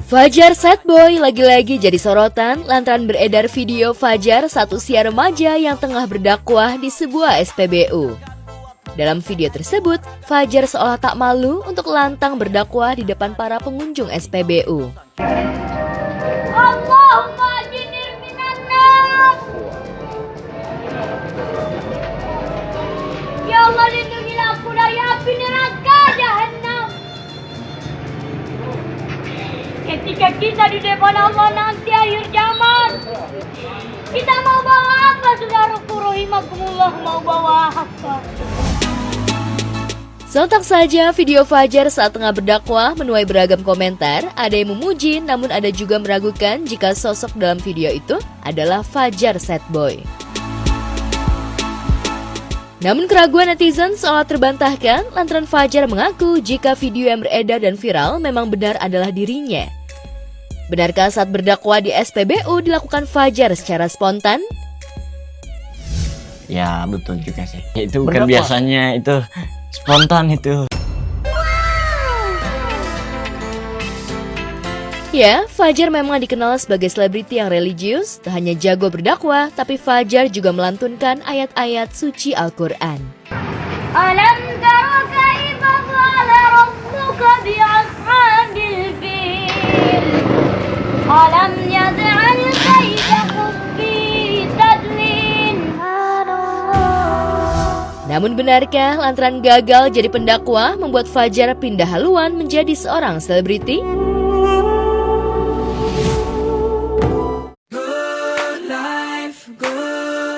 Fajar Sad Boy lagi-lagi jadi sorotan lantaran beredar video Fajar saat usia remaja yang tengah berdakwah di sebuah SPBU. Dalam video tersebut, Fajar seolah tak malu untuk lantang berdakwah di depan para pengunjung SPBU. Allahumma ajinir minan nar. Ya Allah, lindungilah aku dari api neraka Jahannam. Ketika kita di depan Allah nanti akhir zaman, kita mau bawa apa, saudaraku rahimakumullah, mau bawa apa? Sontak saja video Fajar saat tengah berdakwah menuai beragam komentar. Ada yang memuji, namun ada juga meragukan jika sosok dalam video itu adalah Fajar Sad Boy. Namun keraguan netizen seolah terbantahkan lantaran Fajar mengaku jika video yang beredar dan viral memang benar adalah dirinya. Benarkah saat berdakwah di SPBU dilakukan Fajar secara spontan? Ya betul juga sih. Itu kan biasanya itu spontan itu. Ya, Fajar memang dikenal sebagai selebriti yang religius, tak hanya jago berdakwah, tapi Fajar juga melantunkan ayat-ayat suci Al-Quran. Alam tara kaifa fa'ala rabbuka bi'ashabil fil. Alam yaj'al kaydahum fi tadlil. Namun benarkah lantaran gagal jadi pendakwah membuat Fajar pindah haluan menjadi seorang selebriti?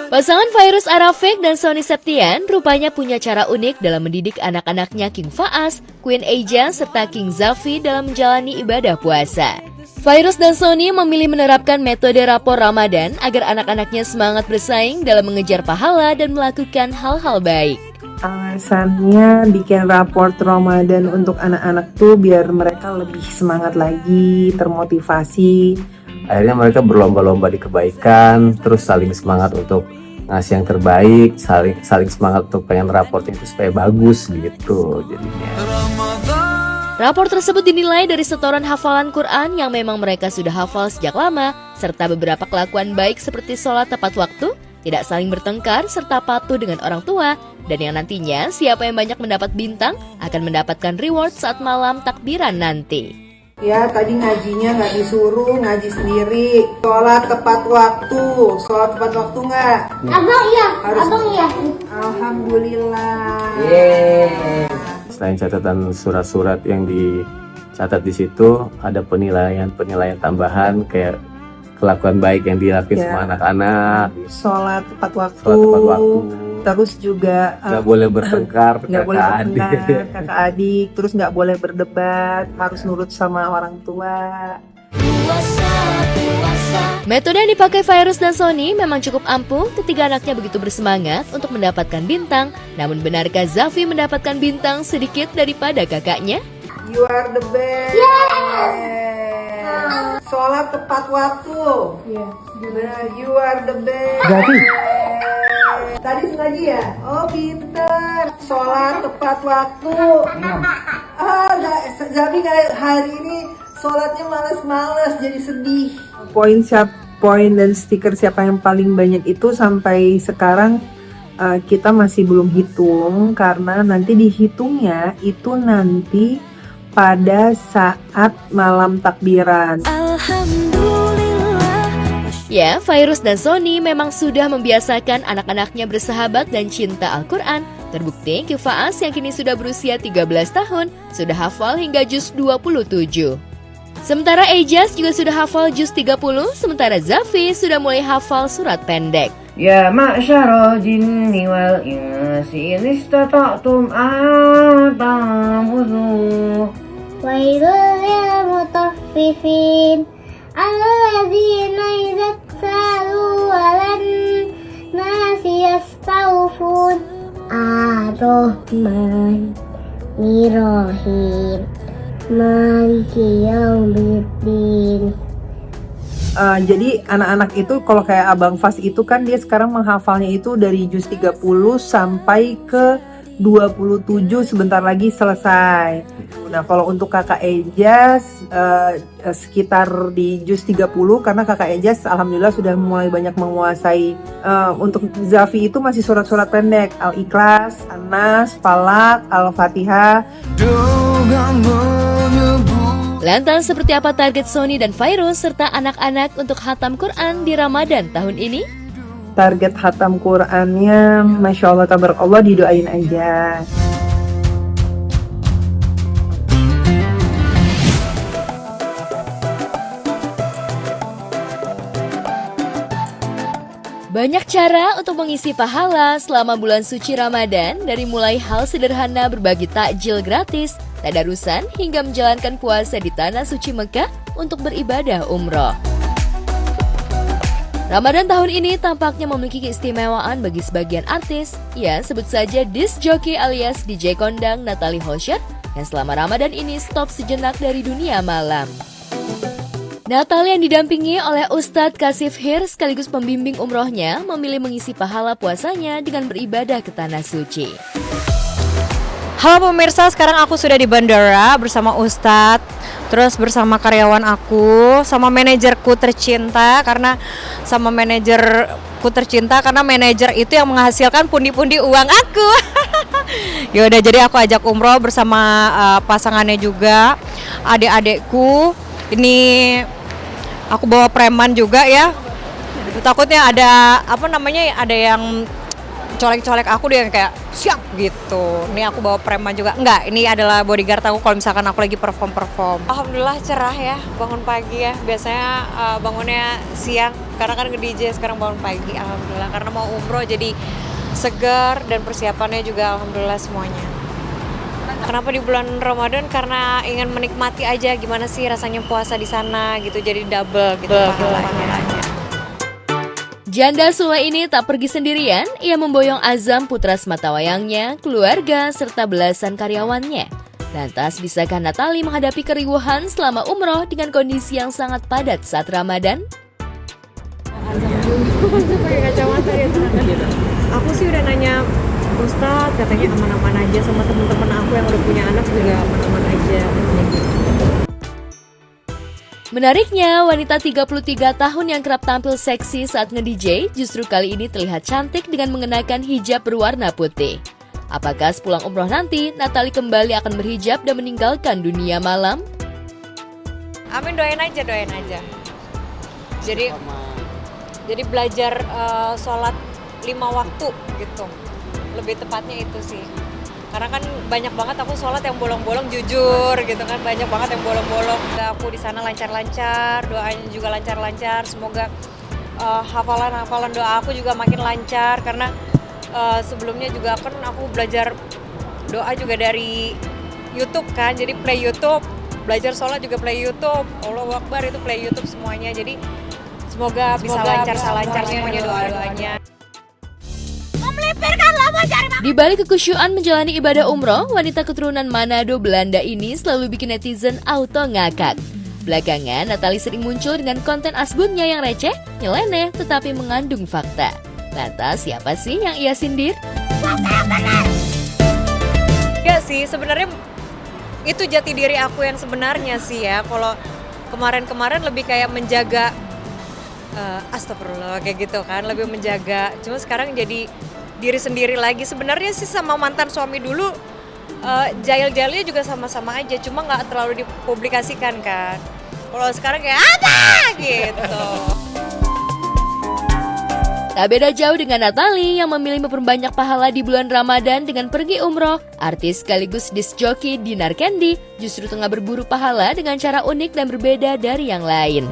Pasangan Fairuz Arafik dan Sony Septian rupanya punya cara unik dalam mendidik anak-anaknya King Faas, Queen Eja, serta King Zafi dalam menjalani ibadah puasa. Fairuz dan Sony memilih menerapkan metode rapor Ramadan agar anak-anaknya semangat bersaing dalam mengejar pahala dan melakukan hal-hal baik. Alasannya bikin raport Ramadan untuk anak-anak tuh biar mereka lebih semangat lagi, termotivasi. Akhirnya mereka berlomba-lomba di kebaikan, terus saling semangat untuk ngasih yang terbaik, saling semangat untuk pengen raportnya itu supaya bagus gitu jadinya. Rapor tersebut dinilai dari setoran hafalan Quran yang memang mereka sudah hafal sejak lama, serta beberapa kelakuan baik seperti sholat tepat waktu, tidak saling bertengkar, serta patuh dengan orang tua, dan yang nantinya siapa yang banyak mendapat bintang akan mendapatkan reward saat malam takbiran nanti. Ya, tadi ngajinya nggak disuruh, ngaji sendiri. Sholat tepat waktu nggak? Abang iya, Harus. abang iya. Alhamdulillah. Selain catatan surat-surat yang dicatat di situ, ada penilaian tambahan kayak kelakuan baik yang dilakukan sama anak-anak. Sholat tepat waktu. Sholat tepat waktu. Terus juga Nggak boleh bertengkar, nggak boleh kakak bertengkar, adik. kakak adik. Terus nggak boleh berdebat, harus nurut sama orang tua. Metode yang dipakai Fairuz dan Sony memang cukup ampuh. Ketiga anaknya begitu bersemangat untuk mendapatkan bintang. Namun benarkah Zafi mendapatkan bintang sedikit daripada kakaknya? You are the best. Yes. Sholat tepat waktu. Iya. You are the best. Zafi. Tadi sengaja ya? Oh pinter. Sholat tepat waktu. Zafi hari ini sholatnya males-males jadi sedih. Poin dan stiker siapa yang paling banyak itu sampai sekarang kita masih belum hitung karena nanti dihitungnya itu nanti pada saat malam takbiran. Ya, Fairuz dan Sony memang sudah membiasakan anak-anaknya bersahabat dan cinta Al-Quran. Terbukti King Faas yang kini sudah berusia 13 tahun sudah hafal hingga juz 27. Sementara Ejas juga sudah hafal juz 30, sementara Zafi sudah mulai hafal surat pendek. Ya ma'syara jinni wal insi in istata'tum an ta'budu Wailul lil mutaffifin alladzina idza salu 'alan nasi yastawfun ar-rahman ir-rahim maliki yaumiddin. Jadi anak-anak itu kalau kayak Abang Fas itu kan dia sekarang menghafalnya itu dari juz 30 sampai ke 27 sebentar lagi selesai. Nah, kalau untuk kakak Ejas sekitar di juz 30 karena kakak Ejas alhamdulillah sudah mulai banyak menguasai. Untuk Zafi itu masih surat-surat pendek, Al-Ikhlas, An-Nas, Falak, Al-Fatihah. Lantas seperti apa target Sony dan Fairuz serta anak-anak untuk khatam Quran di Ramadan tahun ini? Target khatam Qurannya Masya Allah tabarakallah, didoain aja. Banyak cara untuk mengisi pahala selama bulan suci Ramadan, dari mulai hal sederhana berbagi takjil gratis, tadarusan, hingga menjalankan puasa di tanah suci Mekah untuk beribadah umroh. Ramadan tahun ini tampaknya memiliki keistimewaan bagi sebagian artis. Ya, sebut saja disc jockey alias DJ kondang Natalie Holscher yang selama Ramadan ini stop sejenak dari dunia malam. Natalie yang didampingi oleh Ustadz Kasif Hir sekaligus pembimbing umrohnya memilih mengisi pahala puasanya dengan beribadah ke tanah suci. Halo pemirsa, sekarang aku sudah di bandara bersama Ustadz, terus bersama karyawan aku, sama manajerku tercinta karena manajer itu yang menghasilkan pundi-pundi uang aku. Yaudah, jadi aku ajak umroh bersama pasangannya juga, adik-adikku. Ini aku bawa preman juga ya. Takutnya ada ada yang colek-colek aku, dia kayak siap gitu. Ini aku bawa preman juga. Enggak, ini adalah bodyguard aku kalau misalkan aku lagi perform. Alhamdulillah cerah ya, bangun pagi ya. Biasanya bangunnya siang karena kan nge-DJ, sekarang bangun pagi. Alhamdulillah karena mau umroh jadi segar dan persiapannya juga alhamdulillah semuanya. Kenapa di bulan Ramadan? Karena ingin menikmati aja gimana sih rasanya puasa di sana gitu, jadi double gitu pahalanya. Janda Sule ini tak pergi sendirian, ia memboyong Azam putra sematawayangnya, keluarga, serta belasan karyawannya. Lantas, bisakah Natalie menghadapi keriuhan selama umroh dengan kondisi yang sangat padat saat Ramadan? Aku sih udah nanya Ustadz, katanya aman-aman aja, sama teman-teman aku yang udah punya anak juga aman-aman aja. Menariknya, wanita 33 tahun yang kerap tampil seksi saat nge-DJ justru kali ini terlihat cantik dengan mengenakan hijab berwarna putih. Apakah sepulang umroh nanti, Natalie kembali akan berhijab dan meninggalkan dunia malam? Amin, doain aja. Jadi belajar sholat 5 waktu gitu. Lebih tepatnya itu sih, karena kan banyak banget aku sholat yang bolong-bolong, jujur gitu kan, banyak banget yang bolong-bolong. Aku di sana lancar-lancar, doanya juga lancar-lancar, semoga hafalan doa aku juga makin lancar, karena sebelumnya juga kan aku belajar doa juga dari YouTube kan, jadi play YouTube, belajar sholat juga play YouTube, Allahu Akbar itu play YouTube semuanya, jadi semoga bisa lancar semuanya doa-doanya. Di balik kekusyuan menjalani ibadah umroh, wanita keturunan Manado, Belanda ini selalu bikin netizen auto ngakak. Belakangan, Natalie sering muncul dengan konten asbunnya yang receh, nyeleneh, tetapi mengandung fakta. Lantas, siapa sih yang ia sindir? Ya sih, sebenarnya itu jati diri aku yang sebenarnya sih ya. Kalau kemarin lebih kayak menjaga, astagfirullah kayak gitu kan, lebih menjaga. Cuma sekarang jadi diri sendiri lagi. Sebenarnya sih sama mantan suami dulu jail-jailnya juga sama-sama aja, cuma nggak terlalu dipublikasikan kan. Kalau sekarang kayak apa gitu. Tak beda jauh dengan Natalie yang memilih memperbanyak pahala di bulan Ramadan dengan pergi umroh. Artis sekaligus disc jockey Dinar Candy justru tengah berburu pahala dengan cara unik dan berbeda dari yang lain.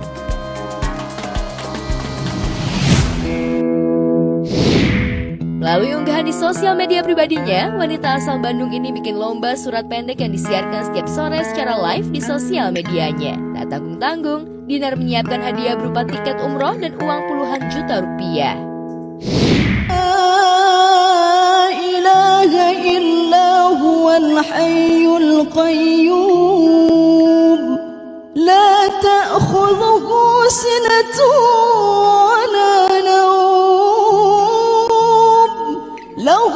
Melalui unggahan di sosial media pribadinya, wanita asal Bandung ini bikin lomba surat pendek yang disiarkan setiap sore secara live di sosial medianya. Tak tanggung-tanggung, Dinar menyiapkan hadiah berupa tiket umroh dan uang puluhan juta rupiah. La ilaha illa huwal hayyul qayyum, la ta'khudhuhu sinatun wa la nawm, له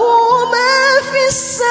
ما في السماوات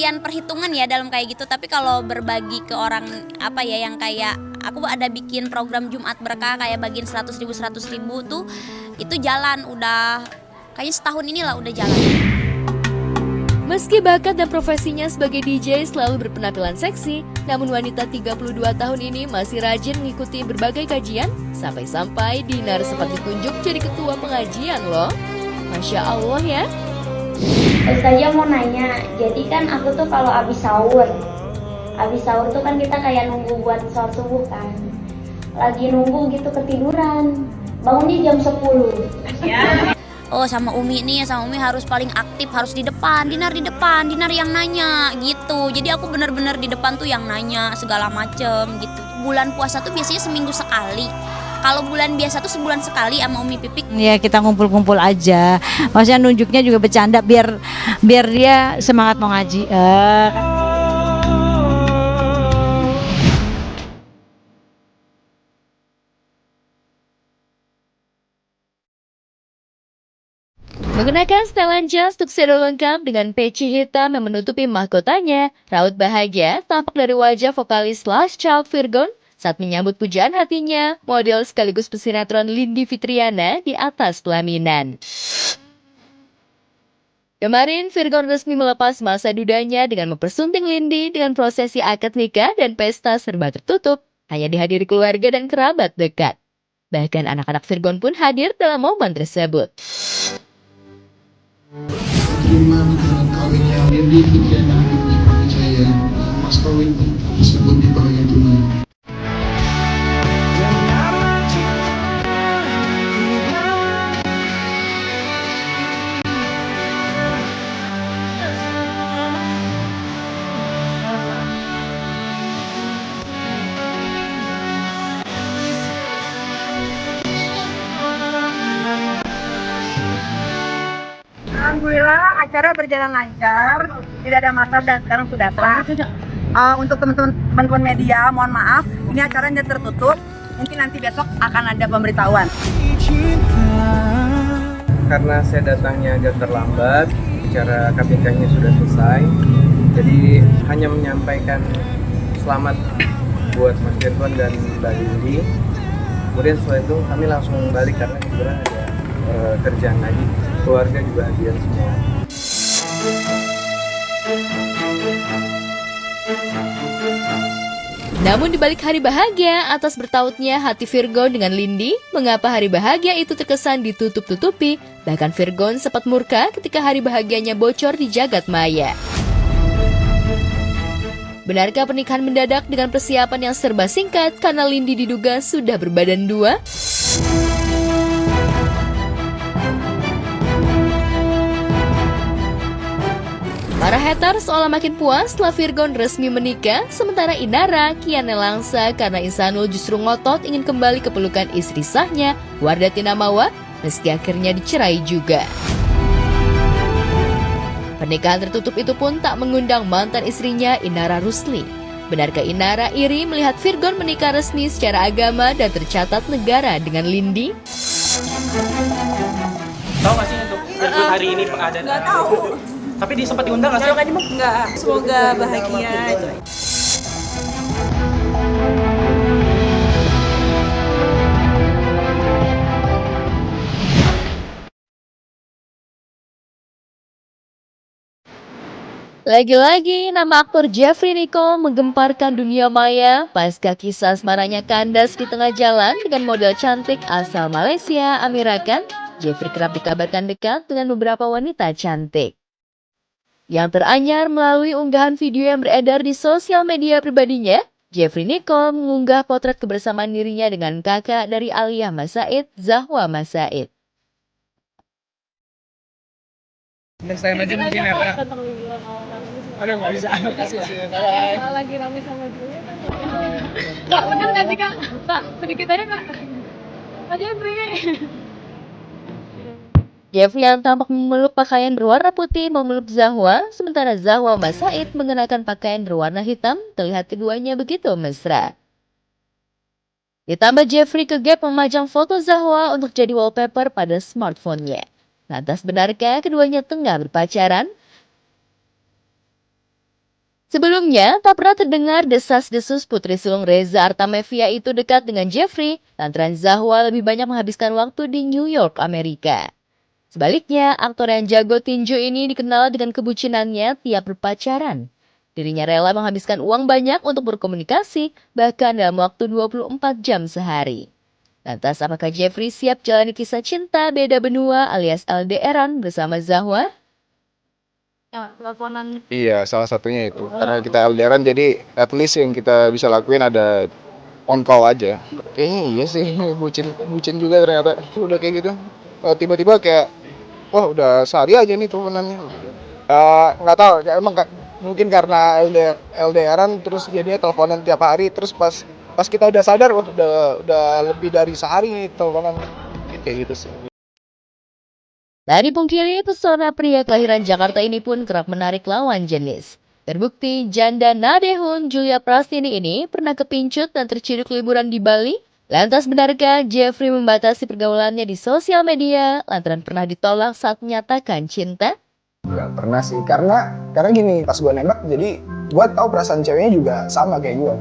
lumayan perhitungan ya dalam kayak gitu. Tapi kalau berbagi ke orang apa ya yang kayak aku ada bikin program Jumat Berkah kayak bagiin 100.000 tuh itu jalan udah kayaknya setahun inilah udah jalan. Meski bakat dan profesinya sebagai DJ selalu berpenampilan seksi, namun wanita 32 tahun ini masih rajin mengikuti berbagai kajian, sampai-sampai Dinar sempat ditunjuk jadi ketua pengajian loh. Masya Allah ya. Ustazah mau nanya, jadi kan aku tuh kalau abis sahur tuh kan kita kayak nunggu buat sholat subuh kan. Lagi nunggu gitu ketiduran, bangunnya jam 10. Oh sama Umi nih, sama Umi harus paling aktif, harus di depan, Dinar yang nanya gitu. Jadi aku bener-bener di depan tuh yang nanya segala macem gitu. Bulan puasa tuh biasanya seminggu sekali. Kalau bulan biasa tuh sebulan sekali sama Umi Pipik. Ya kita ngumpul-ngumpul aja. Maksudnya nunjuknya juga bercanda biar dia semangat mau ngaji. Menggunakan setelan jas tuxedo lengkap dengan peci hitam yang menutupi mahkotanya, raut bahagia tampak dari wajah vokalis Last Child Virgon saat menyambut pujaan hatinya, model sekaligus pesinetron Lindi Fitriana di atas pelaminan. Kemarin, Virgon resmi melepas masa dudanya dengan mempersunting Lindi dengan prosesi akad nikah dan pesta serba tertutup, hanya dihadiri keluarga dan kerabat dekat. Bahkan anak-anak Virgon pun hadir dalam momen tersebut. Terima dengan kawinnya Lindi Fitriana dengan saya, mas kawin tersebut dibayar tunai. Alhamdulillah acara berjalan lancar, tidak ada masalah dan sekarang sudah sah. Untuk teman-teman media, mohon maaf, ini acaranya tertutup. Mungkin nanti besok akan ada pemberitahuan. Karena saya datangnya agak terlambat, acara akad nikahnya sudah selesai. Jadi hanya menyampaikan selamat buat Mas Firgon dan Mbak Lindi. Kemudian setelah itu kami langsung balik karena kebetulan ada kerjaan lagi. Keluarga juga hadir semua. Namun di balik hari bahagia atas bertautnya hati Virgon dengan Lindi, mengapa hari bahagia itu terkesan ditutup-tutupi? Bahkan Virgon sempat murka ketika hari bahagianya bocor di jagat maya. Benarkah pernikahan mendadak dengan persiapan yang serba singkat karena Lindi diduga sudah berbadan dua? Para haters seolah makin puas setelah Virgon resmi menikah, sementara Inara kian nelangsa karena Ihsanul justru ngotot ingin kembali ke pelukan istri sahnya, Wardatina Mawa, meski akhirnya dicerai juga. Pernikahan tertutup itu pun tak mengundang mantan istrinya Inara Rusli. Benarkah Inara iri melihat Virgon menikah resmi secara agama dan tercatat negara dengan Lindi? Tahu nggak sih untuk hari ini ada? Nggak tahu. Tapi sempat diundang nggak sih? Enggak, semoga bahagia. Lagi-lagi nama aktor Jeffrey Nicole menggemparkan dunia maya pasca kisah asmaranya kandas di tengah jalan dengan model cantik asal Malaysia, Amira Khan. Jeffrey kerap dikabarkan dekat dengan beberapa wanita cantik. Yang teranyar melalui unggahan video yang beredar di sosial media pribadinya, Jeffrey Nicole mengunggah potret kebersamaan dirinya dengan kakak dari Alia Mas Said, Zahwa Mas Said. Next time aja mungkin ya, Pak. Aduh, nggak bisa. Makasih ya. Lagi rame sama gue. Kak, bener nggak sih, Kak? Kak, sedikit aja, Kak. Aja, Jeffrey. Jeffrey yang tampak memeluk pakaian berwarna putih memeluk Zahwa, sementara Zahwa Mas Said mengenakan pakaian berwarna hitam, terlihat keduanya begitu mesra. Ditambah Jeffrey kegap memajang foto Zahwa untuk jadi wallpaper pada smartphone-nya. Lantas benarkah keduanya tengah berpacaran? Sebelumnya, tak pernah terdengar desas-desus putri sulung Reza Artamevia itu dekat dengan Jeffrey, lantaran Zahwa lebih banyak menghabiskan waktu di New York, Amerika. Sebaliknya, aktor yang jago tinju ini dikenal dengan kebucinannya tiap berpacaran. Dirinya rela menghabiskan uang banyak untuk berkomunikasi, bahkan dalam waktu 24 jam sehari. Lantas, apakah Jeffrey siap jalani kisah cinta beda benua alias LDRan bersama Zahwa? Iya, salah satunya itu. Karena kita LDRan jadi at least yang kita bisa lakuin ada on call aja. Iya sih, bucin juga ternyata. Udah kayak gitu. Tiba-tiba kayak, wah udah sehari aja nih teleponannya. Nggak tahu, ya emang mungkin karena LDRan terus jadinya teleponan tiap hari. Terus pas kita udah sadar, wah udah lebih dari sehari nih teleponan. Kayak gitu sih. Tak dipungkiri, pesona pria kelahiran Jakarta ini pun kerap menarik lawan jenis. Terbukti, janda Nadehun Julia Prastini ini pernah kepincut dan terciduk liburan di Bali. Lantas benarkah Jeffrey membatasi pergaulannya di sosial media lantaran pernah ditolak saat menyatakan cinta? Nggak pernah sih, karena gini, pas gue nembak jadi gue tahu perasaan ceweknya juga sama kayak gue.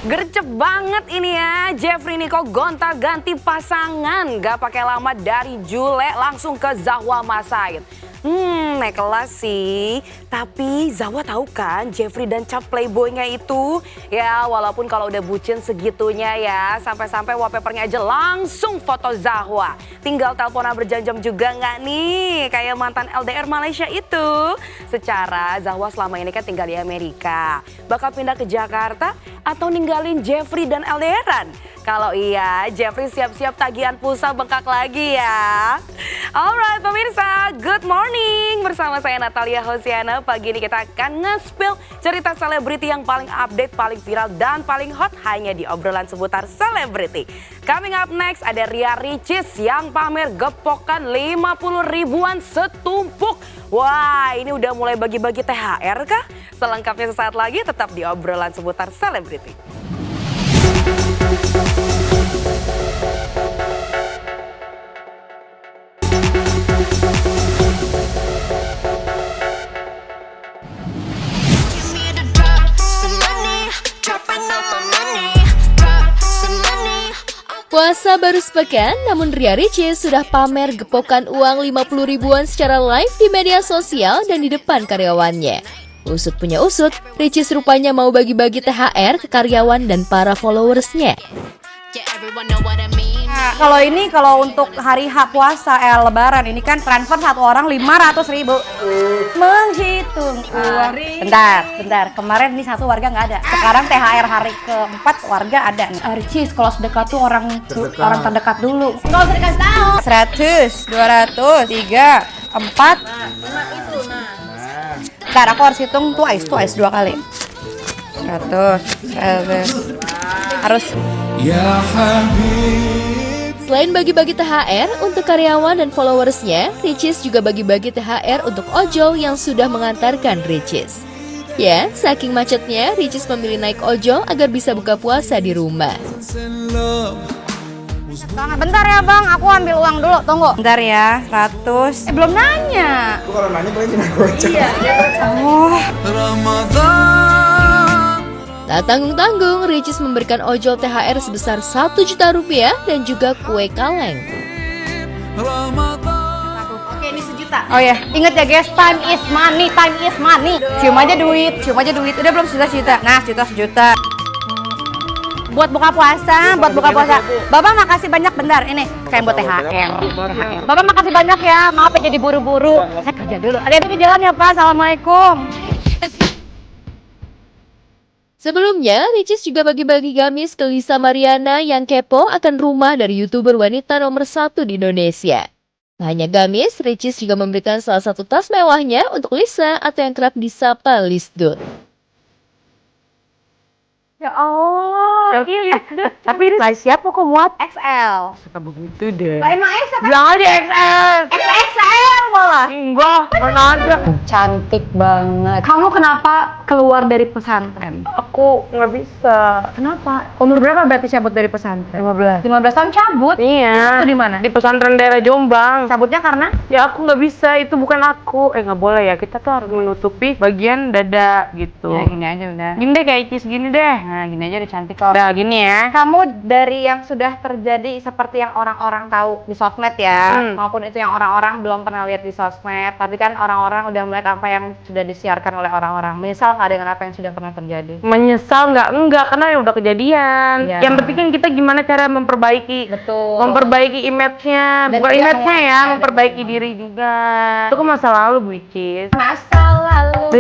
Gercep banget ini ya, Jeffrey Nicole gonta-ganti pasangan. Gak pakai lama dari Jule langsung ke Zahwa Masaid. Naik kelas sih. Tapi Zahwa tahu kan Jeffrey dan cap playboynya itu? Ya walaupun kalau udah bucin segitunya ya, sampai-sampai wallpapernya aja langsung foto Zahwa. Tinggal teleponan berjam-jam juga nggak nih? Kayak mantan LDR Malaysia itu. Secara Zahwa selama ini kan tinggal di Amerika. Bakal pindah ke Jakarta atau ninggalin Jeffrey dan LDRan? Kalau iya, Jeffrey siap-siap tagihan pulsa bengkak lagi ya. Alright pemirsa, good morning. Bersama saya Natalia Hosiana. Pagi ini kita akan nge-spill cerita selebriti yang paling update, paling viral, dan paling hot hanya di obrolan seputar selebriti. Coming up next ada Ria Ricis yang pamer gepokan 50 ribuan setumpuk. Wah, ini udah mulai bagi-bagi THR kah? Selengkapnya sesaat lagi tetap di obrolan seputar selebriti. Puasa baru sepekan, namun Ria Ricis sudah pamer gepokan uang 50 ribuan secara live di media sosial dan di depan karyawannya. Usut punya usut, Ricis rupanya mau bagi-bagi THR ke karyawan dan para followersnya. Nah, kalau untuk hari H puasa Lebaran ini kan transfer satu orang 500 ribu. Menghitung uang. Bentar. Kemarin ini satu warga nggak ada. Sekarang THR hari keempat warga ada. Ricis kalau sedekah tuh orang terdekat dulu. Nggak usah dikasih tahu. 100, 200, 3, 4. Bentar, aku harus hitung twice 2 kali. 100. Harus. Selain bagi-bagi THR untuk karyawan dan followersnya, Ricis juga bagi-bagi THR untuk ojol yang sudah mengantarkan Ricis. Ya, saking macetnya, Ricis memilih naik ojol agar bisa buka puasa di rumah. Bentar ya bang, aku ambil uang dulu, tunggu. Bentar ya, 100. Belum nanya. Aku kalau nanya paling cuma gocap. Iya. Oh. Tak tanggung-tanggung, Ricis memberikan ojol THR sebesar 1 juta rupiah dan juga kue kaleng. Oke, ini 1 juta. Oh ya, ingat ya guys, time is money. Cium aja duit. Udah belum sejuta? Nah, sejuta. Buat buka puasa. Bapak makasih banyak, bentar. Ini kayak buat THR. Bapak makasih banyak ya. Maaf ya jadi buru-buru. Saya kerja dulu. Hati-hati di jalan ya Pak. Assalamualaikum. Sebelumnya, Ricis juga bagi-bagi gamis ke Lisa Mariana yang kepo akan rumah dari YouTuber wanita nomor 1 di Indonesia. Tak hanya gamis, Ricis juga memberikan salah satu tas mewahnya untuk Lisa atau yang kerap disapa Lisdut. Ya Allah, Tapi ini size siapa kok muat? XL. Suka begitu deh. Lah emang X apa? Bilang aja XL. XXL malah. Enggak, mana ada. Cantik banget. Kamu kenapa keluar dari pesantren? Aku nggak bisa. Kenapa? Umur berapa berarti cabut dari pesantren? 15 tahun cabut? Iya. Itu di mana? Di pesantren daerah Jombang. Cabutnya karena? Ya aku nggak bisa, itu bukan aku. Nggak boleh ya, kita tuh harus menutupi bagian dada gitu. Ya gini aja udah. Gini deh, kayak Icis gini deh. Nah gini aja udah cantik kok. Nah gini ya. Kamu dari yang sudah terjadi seperti yang orang-orang tahu di sosmed ya, maupun itu yang orang-orang belum pernah lihat di sosmed, tapi kan orang-orang udah melihat apa yang sudah disiarkan oleh orang-orang. Menyesal nggak dengan apa yang sudah pernah terjadi? Menyesal enggak, karena ya udah kejadian. Ya. Yang penting kan kita gimana cara memperbaiki. Betul. Memperbaiki image-nya, Dan bukan tidak image-nya ya, mengulang. memperbaiki diri juga. Itu kan masa lalu, Bu Icis. Masa lalu.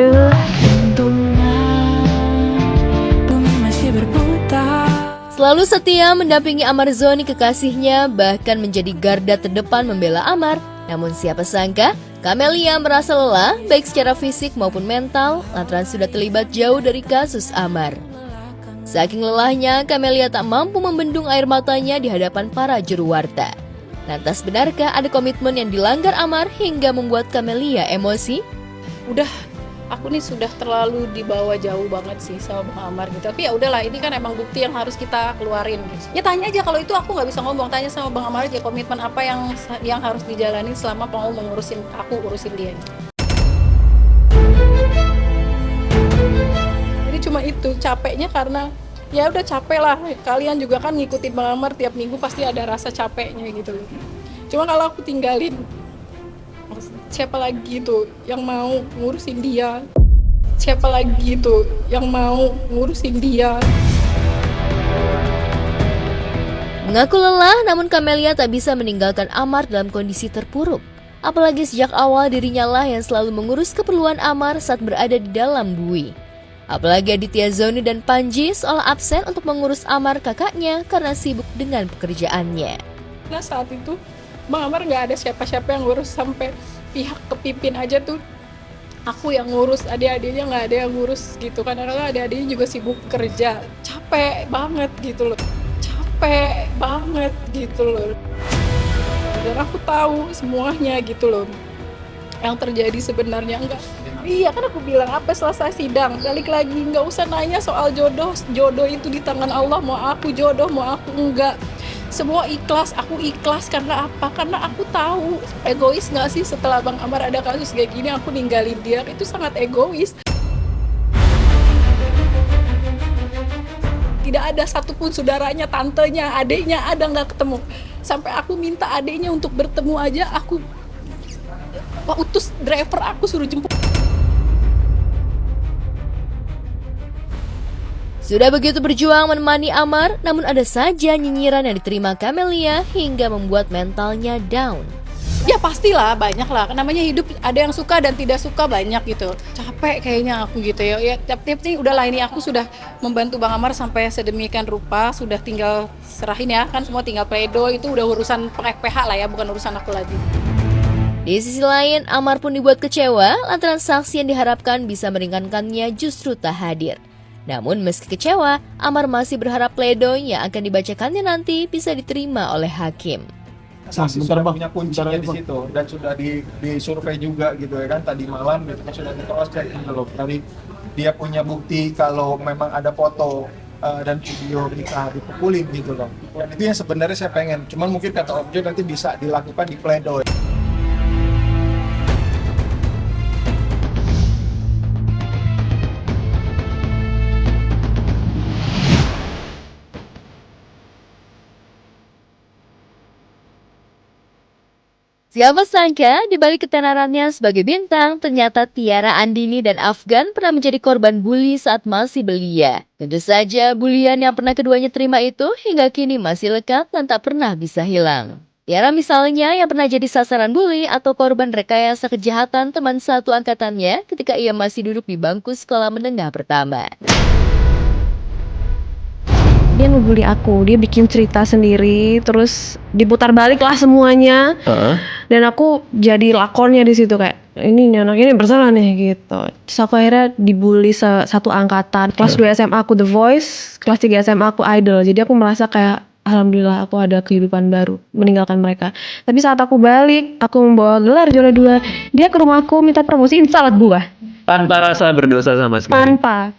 Selalu setia mendampingi Amar Zoni kekasihnya, bahkan menjadi garda terdepan membela Amar. Namun siapa sangka, Camelia merasa lelah baik secara fisik maupun mental lantaran sudah terlibat jauh dari kasus Amar. Saking lelahnya, Camelia tak mampu membendung air matanya di hadapan para juru warta. Lantas benarkah ada komitmen yang dilanggar Amar hingga membuat Camelia emosi? Udah, aku nih sudah terlalu dibawa jauh banget sih sama Bang Amar gitu. Tapi ya udahlah, ini kan emang bukti yang harus kita keluarin gitu. Ya tanya aja, kalau itu aku nggak bisa ngomong, tanya sama Bang Amar aja komitmen apa yang harus dijalani selama mau mengurusin aku, urusin dia. Jadi cuma itu, capeknya karena ya udah capek lah. Kalian juga kan ngikutin Bang Amar tiap minggu pasti ada rasa capeknya gitu loh. Cuma kalau aku tinggalin, siapa lagi tuh yang mau ngurusin dia? Siapa lagi tuh yang mau ngurusin dia? Mengaku lelah, namun Camelia tak bisa meninggalkan Amar dalam kondisi terpuruk. Apalagi sejak awal dirinya lah yang selalu mengurus keperluan Amar saat berada di dalam bui. Apalagi Aditya Zoni dan Panji seolah absen untuk mengurus Amar kakaknya karena sibuk dengan pekerjaannya. Nah saat itu Bang Amar nggak ada siapa-siapa yang ngurus, sampai pihak kepipin aja tuh aku yang ngurus, adik-adiknya nggak ada yang ngurus gitu kan, karena adik-adiknya juga sibuk kerja, capek banget gitu loh, dan aku tahu semuanya gitu loh yang terjadi sebenarnya. Enggak, iya kan aku bilang apa selesai sidang balik lagi, nggak usah nanya soal jodoh itu di tangan Allah, mau aku jodoh mau aku enggak, semua ikhlas, aku ikhlas. Karena apa? Karena aku tahu egois nggak sih setelah Bang Amar ada kasus kayak gini aku ninggalin dia, itu sangat egois. Tidak ada satupun saudaranya, tantenya, adiknya ada nggak ketemu. Sampai aku minta adiknya untuk bertemu aja, aku utus driver aku suruh jemput. Sudah begitu berjuang menemani Amar, namun ada saja nyinyiran yang diterima Camelia hingga membuat mentalnya down. Ya pastilah, banyak lah, namanya hidup ada yang suka dan tidak suka, banyak gitu. Capek kayaknya aku gitu ya, tiap-tiap nih udahlah, ini aku sudah membantu Bang Amar sampai sedemikian rupa, sudah tinggal serahin ya, kan semua tinggal pledo, itu udah urusan PH lah ya, bukan urusan aku lagi. Di sisi lain, Amar pun dibuat kecewa lantaran saksi yang diharapkan bisa meringankannya justru tak hadir. Namun meski kecewa, Amar masih berharap pledoi yang akan dibacakannya nanti bisa diterima oleh hakim. Saksi sudah punya kuncinya di situ dan sudah disurvei juga gitu ya kan, tadi malam gitu kan sudah di-cross check gitu loh. Dari dia punya bukti kalau memang ada foto dan video kita dipukulin gitu loh. Dan itu yang sebenarnya saya pengen, cuman mungkin kata Objo nanti bisa dilakukan di pledoi. Siapa sangka di balik ketenarannya sebagai bintang, ternyata Tiara Andini dan Afgan pernah menjadi korban bully saat masih belia. Tentu saja bulian yang pernah keduanya terima itu hingga kini masih lekat dan tak pernah bisa hilang. Tiara misalnya yang pernah jadi sasaran bully atau korban rekayasa kejahatan teman satu angkatannya ketika ia masih duduk di bangku sekolah menengah pertama. Dia ngebully aku, dia bikin cerita sendiri, terus diputar balik lah semuanya. Dan aku jadi lakonnya di situ kayak ini anak ini bersalah nih gitu. Terus aku akhirnya dibully satu angkatan. Kelas 2 SMA aku The Voice, kelas 3 SMA aku Idol. Jadi aku merasa kayak alhamdulillah aku ada kehidupan baru meninggalkan mereka. Tapi saat aku balik, aku membawa gelar juara 2. Dia ke rumahku minta promosiin salad buah. Tanpa rasa berdosa sama sekali. Tanpa.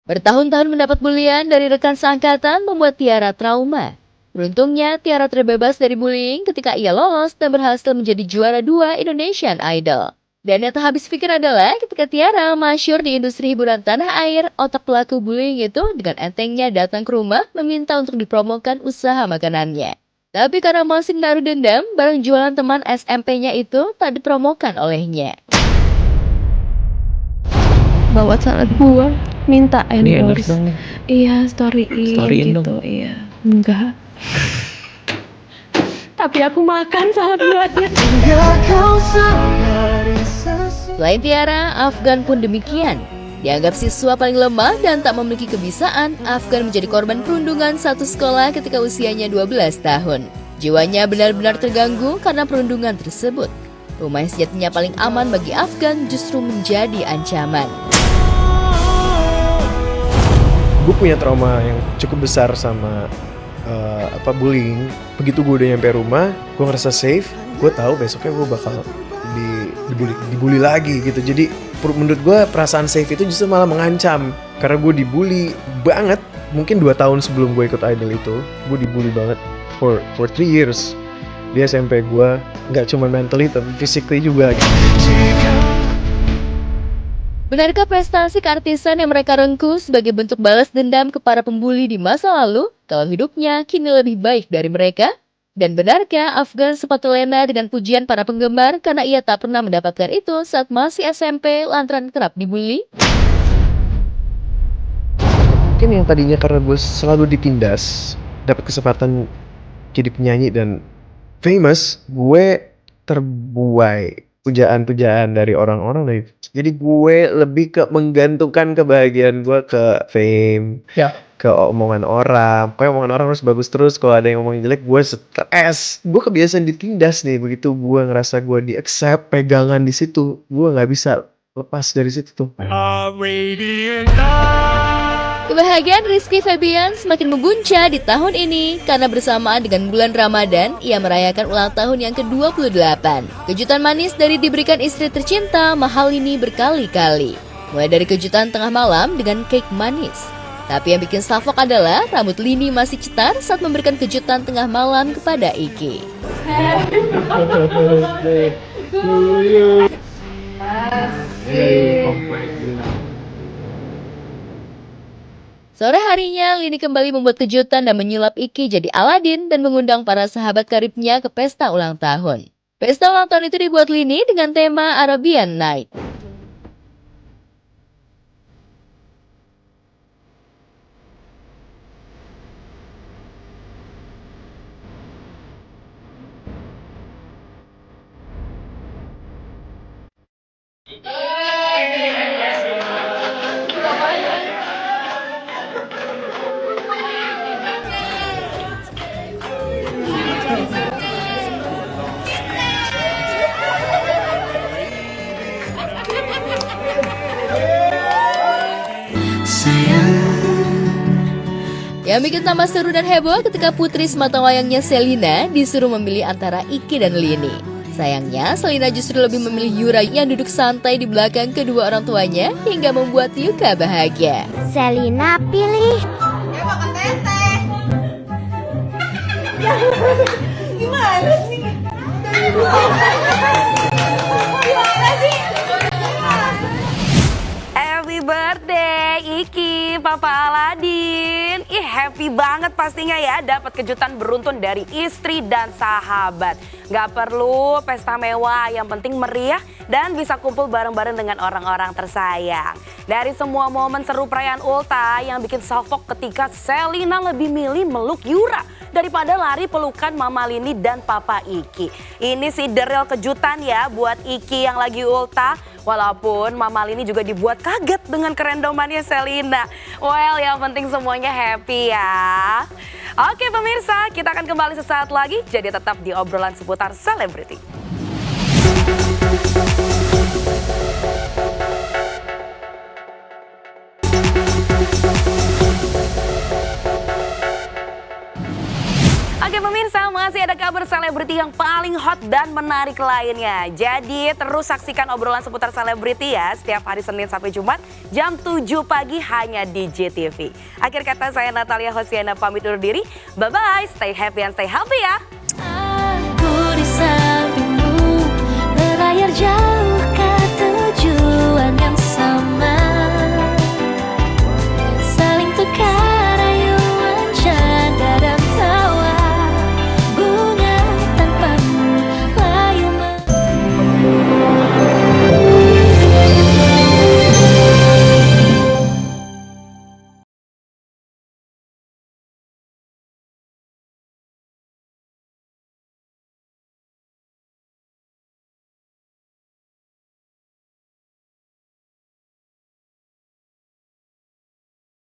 Bertahun-tahun mendapat bulian dari rekan seangkatan membuat Tiara trauma. Beruntungnya, Tiara terbebas dari bullying ketika ia lolos dan berhasil menjadi juara 2 Indonesian Idol. Dan yang tak habis pikir adalah ketika Tiara masyhur di industri hiburan tanah air, otak pelaku bullying itu dengan entengnya datang ke rumah meminta untuk dipromokan usaha makanannya. Tapi karena masih menaruh dendam, barang jualan teman SMP-nya itu tak dipromokan olehnya. Bawa salad buah, minta Ini endorse endorse. dong nih. Iya, storyin Storyin gitu. dong. Iya, enggak. Tapi aku makan salad buahnya. Selain Tiara, Afgan pun demikian. Dianggap siswa paling lemah dan tak memiliki kebisaan, Afgan menjadi korban perundungan satu sekolah ketika usianya 12 tahun. Jiwanya benar-benar terganggu karena perundungan tersebut. Rumah yang sejatinya paling aman bagi Afgan justru menjadi ancaman. Gue punya trauma yang cukup besar sama bullying. Begitu gue udah nyampe rumah, gue ngerasa safe. Gue tahu besoknya gue bakal dibully lagi gitu. Jadi menurut gue perasaan safe itu justru malah mengancam. Karena gue dibully banget. Mungkin 2 tahun sebelum gue ikut Idol itu, gue dibully banget for 3 years. Di SMP gue, nggak cuma mentally tapi physically juga. Benarkah prestasi keartisan yang mereka rengkuh sebagai bentuk balas dendam ke para pembuli di masa lalu, kalau hidupnya kini lebih baik dari mereka? Dan benarkah Afgan sempat terlena dengan pujian para penggemar karena ia tak pernah mendapatkan itu saat masih SMP lantaran kerap dibully? Mungkin yang tadinya karena gue selalu ditindas, dapat kesempatan jadi penyanyi dan famous, gue terbuai pujaan-pujaan dari orang-orang. Jadi gue lebih ke menggantungkan kebahagiaan gue ke fame, ke omongan orang. Pokoknya omongan orang harus bagus terus. Kalau ada yang ngomongin jelek, gue stres. Gue kebiasaan ditindas nih. Begitu gue ngerasa gue di-accept, pegangan di situ, gue nggak bisa lepas dari situ tuh. Kebahagiaan Rizky Febian semakin membuncah di tahun ini karena bersamaan dengan bulan Ramadan, ia merayakan ulang tahun yang ke-28. Kejutan manis dari diberikan istri tercinta Mahalini berkali-kali. Mulai dari kejutan tengah malam dengan cake manis. Tapi yang bikin salfok adalah rambut Lini masih cetar saat memberikan kejutan tengah malam kepada Iki. Sore harinya, Lini kembali membuat kejutan dan menyulap Iki jadi Aladin dan mengundang para sahabat karibnya ke pesta ulang tahun. Pesta ulang tahun itu dibuat Lini dengan tema Arabian Night. Yang bikin tambah seru dan heboh ketika putri sematawayangnya Selina disuruh memilih antara Iki dan Lini. Sayangnya, Selina justru lebih memilih Yura yang duduk santai di belakang kedua orang tuanya hingga membuat Yuka bahagia. Selina pilih. Gimana sih? Happy birthday Iki, Papa Aladin. Ih, happy banget pastinya ya dapat kejutan beruntun dari istri dan sahabat. Gak perlu pesta mewah, yang penting meriah dan bisa kumpul bareng-bareng dengan orang-orang tersayang. Dari semua momen seru perayaan Ulta yang bikin salfok ketika Selina lebih milih meluk Yura daripada lari pelukan Mama Lini dan Papa Iki. Ini sih the real kejutan ya buat Iki yang lagi Ulta. Walaupun Mama Lini juga dibuat kaget dengan kerendomannya Selina. Well, yang penting semuanya happy ya. Oke pemirsa, kita akan kembali sesaat lagi, jadi tetap di obrolan seputar selebriti. Oke pemirsa, masih ada kabar selebriti yang paling hot dan menarik lainnya. Jadi terus saksikan obrolan seputar selebriti ya, setiap hari Senin sampai Jumat jam 7 pagi hanya di JTV. Akhir kata saya Natalia Hosiana pamit undur diri. Bye-bye, stay happy and stay healthy ya.